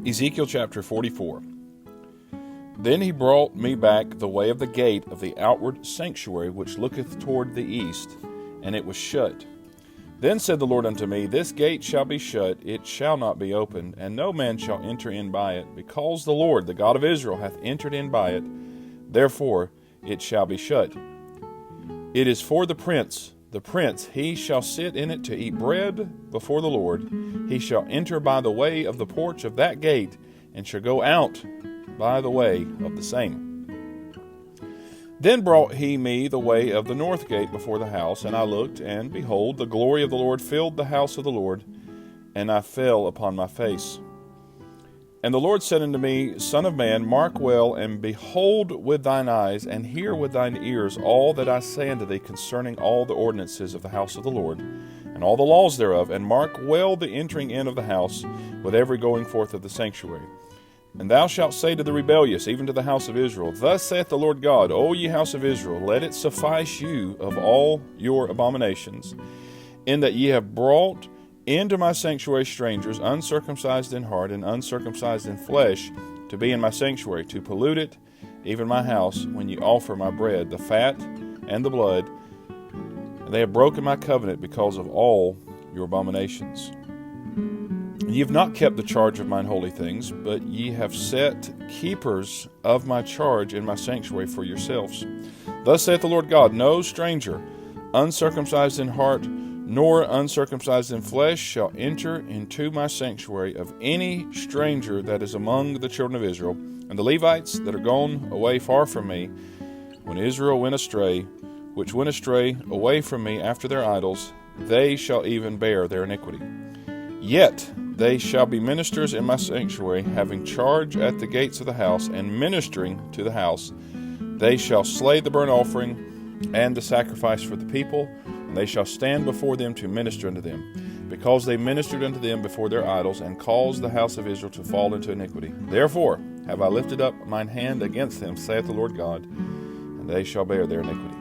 Ezekiel chapter 44. Then he brought me back the way of the gate of the outward sanctuary, which looketh toward the east, and it was shut. Then said the Lord unto me, This gate shall be shut, it shall not be opened, and no man shall enter in by it, because the Lord, the God of Israel, hath entered in by it. Therefore it shall be shut. It is for the prince, he shall sit in it to eat bread before the Lord. He shall enter by the way of the porch of that gate, and shall go out by the way of the same. Then brought he me the way of the north gate before the house, and I looked, and behold, the glory of the Lord filled the house of the Lord, and I fell upon my face. And the Lord said unto me, Son of man, mark well, and behold with thine eyes, and hear with thine ears all that I say unto thee concerning all the ordinances of the house of the Lord, and all the laws thereof, and mark well the entering in of the house, with every going forth of the sanctuary. And thou shalt say to the rebellious, even to the house of Israel, Thus saith the Lord God, O ye house of Israel, let it suffice you of all your abominations, in that ye have brought into my sanctuary strangers, uncircumcised in heart and uncircumcised in flesh, to be in my sanctuary, to pollute it, even my house, when ye offer my bread, the fat and the blood. And they have broken my covenant because of all your abominations. Ye have not kept the charge of mine holy things, but ye have set keepers of my charge in my sanctuary for yourselves. Thus saith the Lord God, No stranger, uncircumcised in heart, nor uncircumcised in flesh, shall enter into my sanctuary of any stranger that is among the children of Israel. And the Levites that are gone away far from me, when Israel went astray, which went astray away from me after their idols, they shall even bear their iniquity. Yet they shall be ministers in my sanctuary, having charge at the gates of the house, and ministering to the house. They shall slay the burnt offering and the sacrifice for the people, and they shall stand before them to minister unto them, because they ministered unto them before their idols, and caused the house of Israel to fall into iniquity. Therefore have I lifted up mine hand against them, saith the Lord God, and they shall bear their iniquity.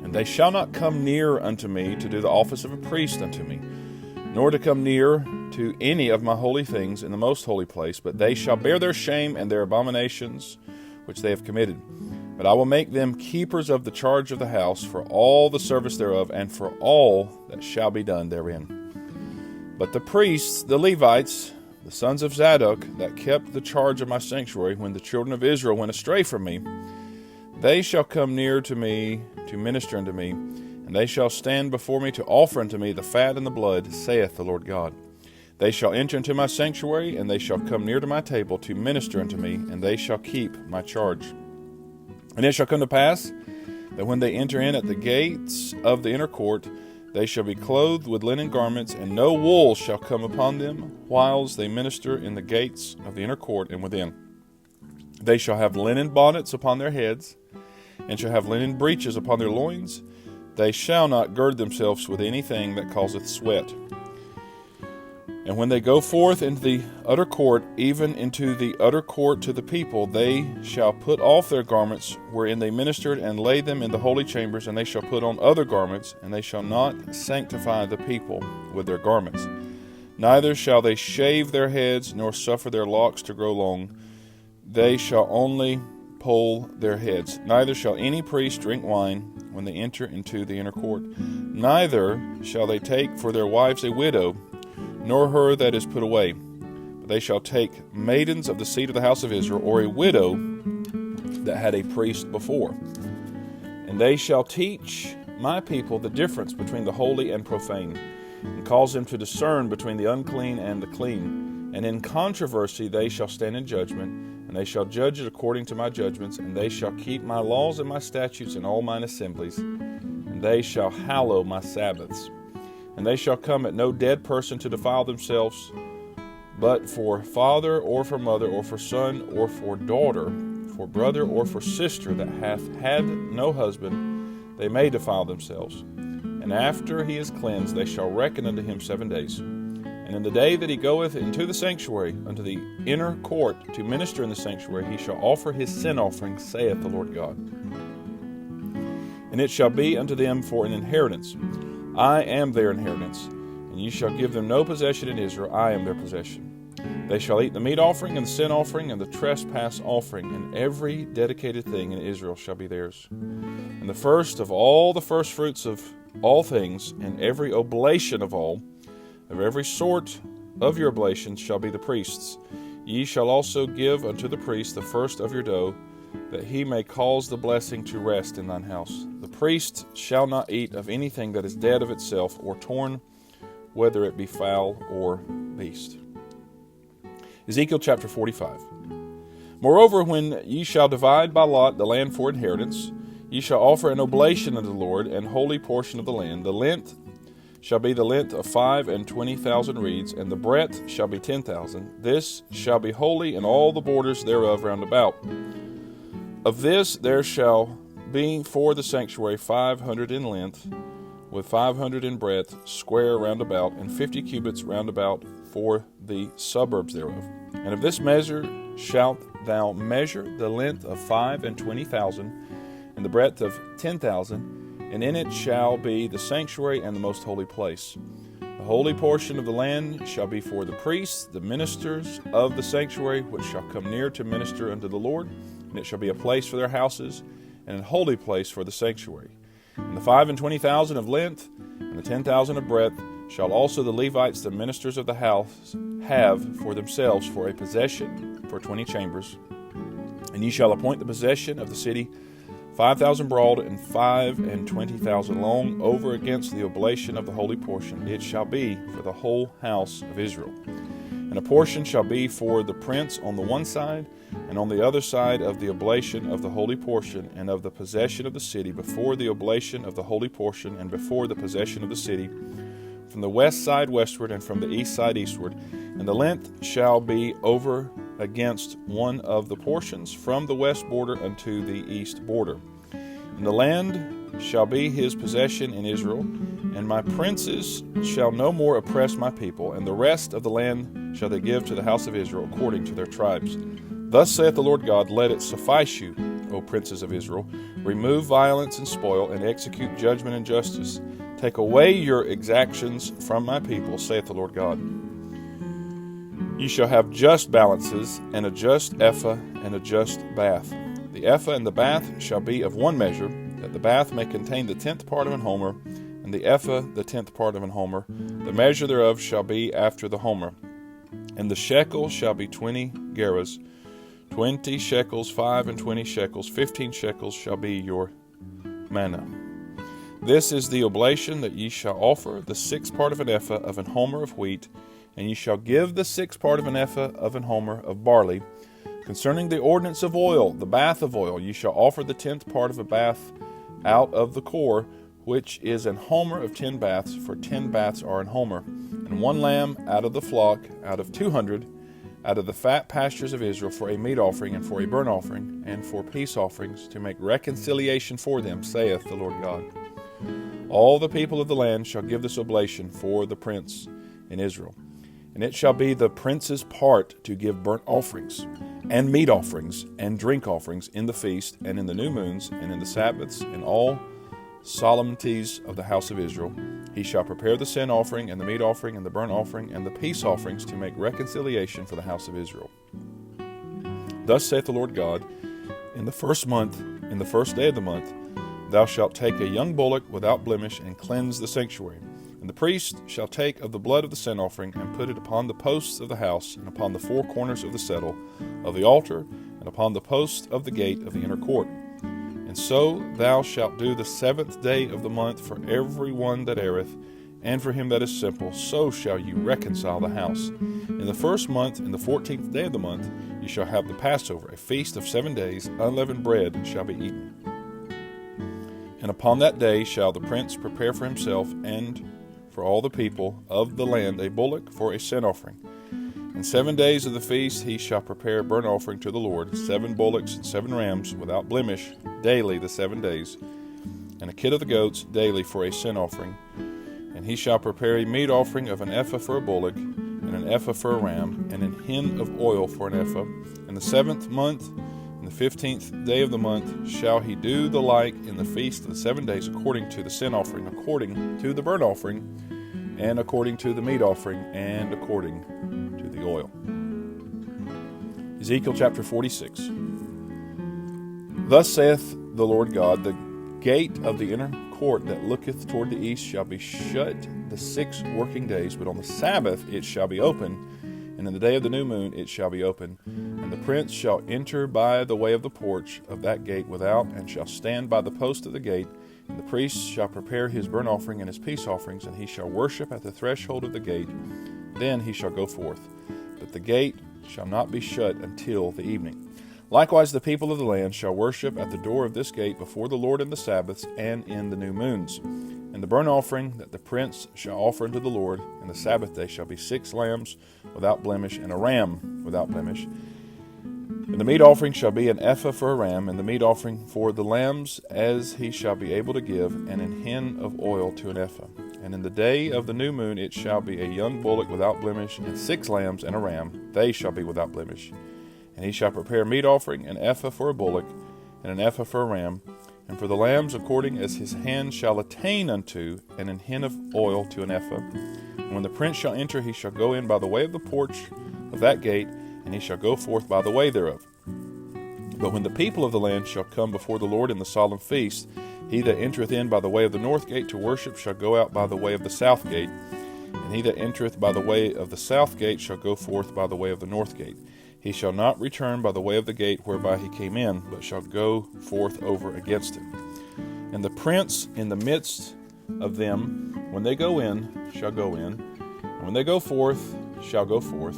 And they shall not come near unto me to do the office of a priest unto me, nor to come near to any of my holy things in the most holy place, but they shall bear their shame and their abominations which they have committed. But I will make them keepers of the charge of the house, for all the service thereof, and for all that shall be done therein. But the priests, the Levites, the sons of Zadok, that kept the charge of my sanctuary, when the children of Israel went astray from me, they shall come near to me to minister unto me, and they shall stand before me to offer unto me the fat and the blood, saith the Lord God. They shall enter into my sanctuary, and they shall come near to my table to minister unto me, and they shall keep my charge. And it shall come to pass that when they enter in at the gates of the inner court, they shall be clothed with linen garments, and no wool shall come upon them, whiles they minister in the gates of the inner court and within. They shall have linen bonnets upon their heads, and shall have linen breeches upon their loins. They shall not gird themselves with anything that causeth sweat. And when they go forth into the utter court, even into the utter court to the people, they shall put off their garments wherein they ministered, and lay them in the holy chambers, and they shall put on other garments, and they shall not sanctify the people with their garments. Neither shall they shave their heads, nor suffer their locks to grow long. They shall only poll their heads. Neither shall any priest drink wine when they enter into the inner court. Neither shall they take for their wives a widow, nor her that is put away. But they shall take maidens of the seed of the house of Israel, or a widow that had a priest before. And they shall teach my people the difference between the holy and profane, and cause them to discern between the unclean and the clean. And in controversy they shall stand in judgment, and they shall judge it according to my judgments, and they shall keep my laws and my statutes in all mine assemblies, and they shall hallow my Sabbaths. And they shall come at no dead person to defile themselves, but for father or for mother or for son or for daughter, for brother or for sister that hath had no husband, they may defile themselves. And after he is cleansed, they shall reckon unto him 7 days. And in the day that he goeth into the sanctuary, unto the inner court, to minister in the sanctuary, he shall offer his sin offering, saith the Lord God. And it shall be unto them for an inheritance. I am their inheritance, and ye shall give them no possession in Israel. I am their possession. They shall eat the meat offering and the sin offering and the trespass offering, and every dedicated thing in Israel shall be theirs. And the first of all the firstfruits of all things, and every oblation of every sort of your oblations shall be the priest's. Ye shall also give unto the priest the first of your dough, that he may cause the blessing to rest in thine house. The priest shall not eat of anything that is dead of itself, or torn, whether it be fowl or beast. Ezekiel chapter 45. Moreover, when ye shall divide by lot the land for inheritance, ye shall offer an oblation unto the Lord, an holy portion of the land. The length shall be the length of 25,000 reeds, and the breadth shall be 10,000. This shall be holy in all the borders thereof round about. Of this there shall be for the sanctuary 500 in length, with 500 in breadth, square round about, and 50 cubits round about for the suburbs thereof. And of this measure shalt thou measure the length of 25,000, and the breadth of 10,000, and in it shall be the sanctuary and the most holy place. The holy portion of the land shall be for the priests, the ministers of the sanctuary, which shall come near to minister unto the Lord, and it shall be a place for their houses, and a holy place for the sanctuary. And the 25,000 of length, and the 10,000 of breadth, shall also the Levites, the ministers of the house, have for themselves for a possession for 20 chambers. And ye shall appoint the possession of the city 5,000 broad and 25,000 long, over against the oblation of the holy portion. It shall be for the whole house of Israel. And a portion shall be for the prince on the one side, and on the other side of the oblation of the holy portion, and of the possession of the city, before the oblation of the holy portion, and before the possession of the city, from the west side westward, and from the east side eastward. And the length shall be over against one of the portions, from the west border unto the east border. And the land shall be his possession in Israel, and my princes shall no more oppress my people, and the rest of the land shall they give to the house of Israel according to their tribes. Thus saith the Lord God, let it suffice you, O princes of Israel. Remove violence and spoil, and execute judgment and justice. Take away your exactions from my people, saith the Lord God. You shall have just balances, and a just ephah, and a just bath. The ephah and the bath shall be of one measure, that the bath may contain the 10th part of an homer, and the ephah the 10th part of an homer. The measure thereof shall be after the homer. And the shekel shall be 20 gerahs, 20 shekels, 25 shekels, 15 shekels shall be your manna. This is the oblation that ye shall offer, the 6th part of an ephah of an homer of wheat, and ye shall give the 6th part of an ephah of an homer of barley. Concerning the ordinance of oil, the bath of oil, ye shall offer the 10th part of a bath out of the core, which is an homer of 10 baths, for 10 baths are an homer. And 1 lamb out of the flock, out of 200, out of the fat pastures of Israel, for a meat offering, and for a burnt offering, and for peace offerings, to make reconciliation for them, saith the Lord God. All the people of the land shall give this oblation for the prince in Israel. And it shall be the prince's part to give burnt offerings, and meat offerings, and drink offerings in the feast, and in the new moons, and in the Sabbaths, in all solemnities of the house of Israel. He shall prepare the sin offering, and the meat offering, and the burnt offering, and the peace offerings, to make reconciliation for the house of Israel. Thus saith the Lord God, in the first month, in the first day of the month, thou shalt take a young bullock without blemish, and cleanse the sanctuary. And the priest shall take of the blood of the sin offering, and put it upon the posts of the house, and upon the 4 corners of the settle of the altar, and upon the posts of the gate of the inner court. And so thou shalt do the 7th day of the month for every one that erreth, and for him that is simple, so shall you reconcile the house. In the first month, in the 14th day of the month, you shall have the Passover, a feast of 7 days, unleavened bread shall be eaten. And upon that day shall the prince prepare for himself and for all the people of the land a bullock for a sin offering. In 7 days of the feast he shall prepare a burnt offering to the Lord, 7 bullocks and 7 rams without blemish, daily the 7 days, and a kid of the goats daily for a sin offering. And he shall prepare a meat offering of an ephah for a bullock, and an ephah for a ram, and an hin of oil for an ephah. In the 7th month, in the 15th day of the month shall he do the like in the feast of the 7 days, according to the sin offering, according to the burnt offering, and according to the meat offering, and according to the oil. Ezekiel chapter 46. Thus saith the Lord God, the gate of the inner court that looketh toward the east shall be shut the 6 working days, but on the Sabbath it shall be open, and in the day of the new moon it shall be open. And the prince shall enter by the way of the porch of that gate without, and shall stand by the post of the gate. And the priest shall prepare his burnt offering and his peace offerings, and he shall worship at the threshold of the gate. Then he shall go forth. But the gate shall not be shut until the evening. Likewise the people of the land shall worship at the door of this gate before the Lord in the Sabbaths and in the new moons. And the burnt offering that the prince shall offer unto the Lord in the Sabbath day shall be 6 lambs without blemish, and a ram without blemish. And the meat offering shall be an ephah for a ram, and the meat offering for the lambs as he shall be able to give, and an hin of oil to an ephah. And in the day of the new moon it shall be a young bullock without blemish, and 6 lambs and a ram, they shall be without blemish. And he shall prepare meat offering, an ephah for a bullock, and an ephah for a ram, and for the lambs according as his hand shall attain unto, and an hin of oil to an ephah. And when the prince shall enter, he shall go in by the way of the porch of that gate, and he shall go forth by the way thereof. But when the people of the land shall come before the Lord in the solemn feast, he that entereth in by the way of the north gate to worship shall go out by the way of the south gate, and he that entereth by the way of the south gate shall go forth by the way of the north gate. He shall not return by the way of the gate whereby he came in, but shall go forth over against it. And the prince in the midst of them, when they go in, shall go in, and when they go forth, shall go forth.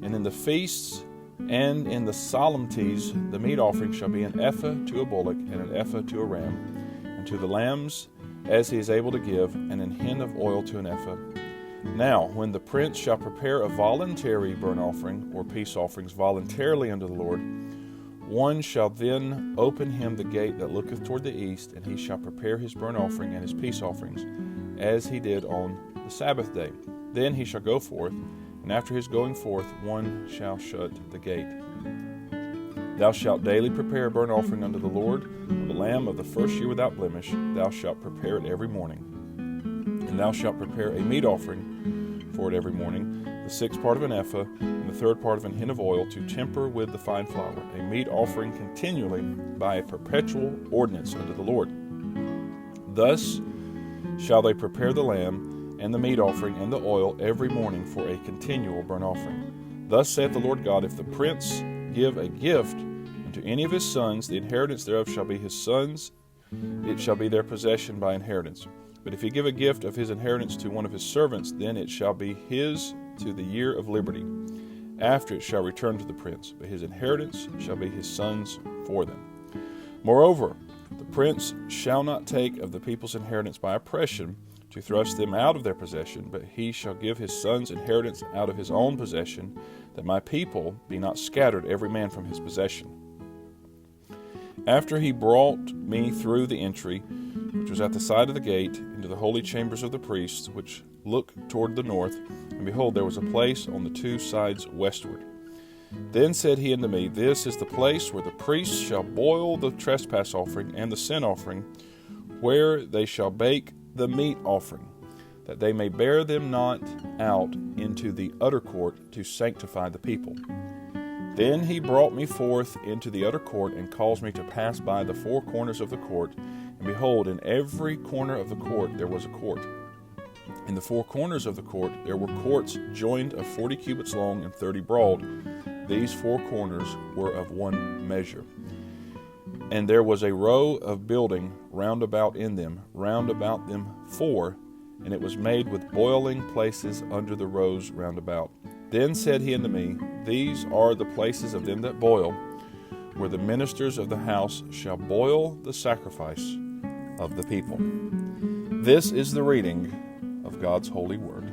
And in the feasts and in the solemnities the meat offering shall be an ephah to a bullock, and an ephah to a ram, and to the lambs as he is able to give, and an hin of oil to an ephah. Now, when the prince shall prepare a voluntary burnt offering or peace offerings voluntarily unto the Lord, one shall then open him the gate that looketh toward the east, and he shall prepare his burnt offering and his peace offerings, as he did on the Sabbath day. Then he shall go forth, and after his going forth, one shall shut the gate. Thou shalt daily prepare a burnt offering unto the Lord, of a lamb of the first year without blemish. Thou shalt prepare it every morning. And thou shalt prepare a meat offering for it every morning, the 6th part of an ephah, and the 3rd part of an hin of oil, to temper with the fine flour, a meat offering continually by a perpetual ordinance unto the Lord. Thus shall they prepare the lamb, and the meat offering, and the oil every morning for a continual burnt offering. Thus saith the Lord God, if the prince give a gift unto any of his sons, the inheritance thereof shall be his sons, it shall be their possession by inheritance. But if he give a gift of his inheritance to one of his servants, then it shall be his to the year of liberty. After it shall return to the prince, but his inheritance shall be his sons for them. Moreover, the prince shall not take of the people's inheritance by oppression to thrust them out of their possession, but he shall give his son's inheritance out of his own possession, that my people be not scattered every man from his possession. After he brought me through the entry, which was at the side of the gate, into the holy chambers of the priests, which look toward the north, and behold, there was a place on the 2 sides westward. Then said he unto me, This is the place where the priests shall boil the trespass offering and the sin offering, where they shall bake the meat offering, that they may bear them not out into the utter court to sanctify the people. Then he brought me forth into the utter court, and caused me to pass by the 4 corners of the court. And behold, in every corner of the court there was a court. In the 4 corners of the court there were courts joined of 40 cubits long and 30 broad. These 4 corners were of one measure. And there was a row of building round about in them, round about them 4, and it was made with boiling places under the rows round about. Then said he unto me, These are the places of them that boil, where the ministers of the house shall boil the sacrifice of the people. This is the reading of God's holy word.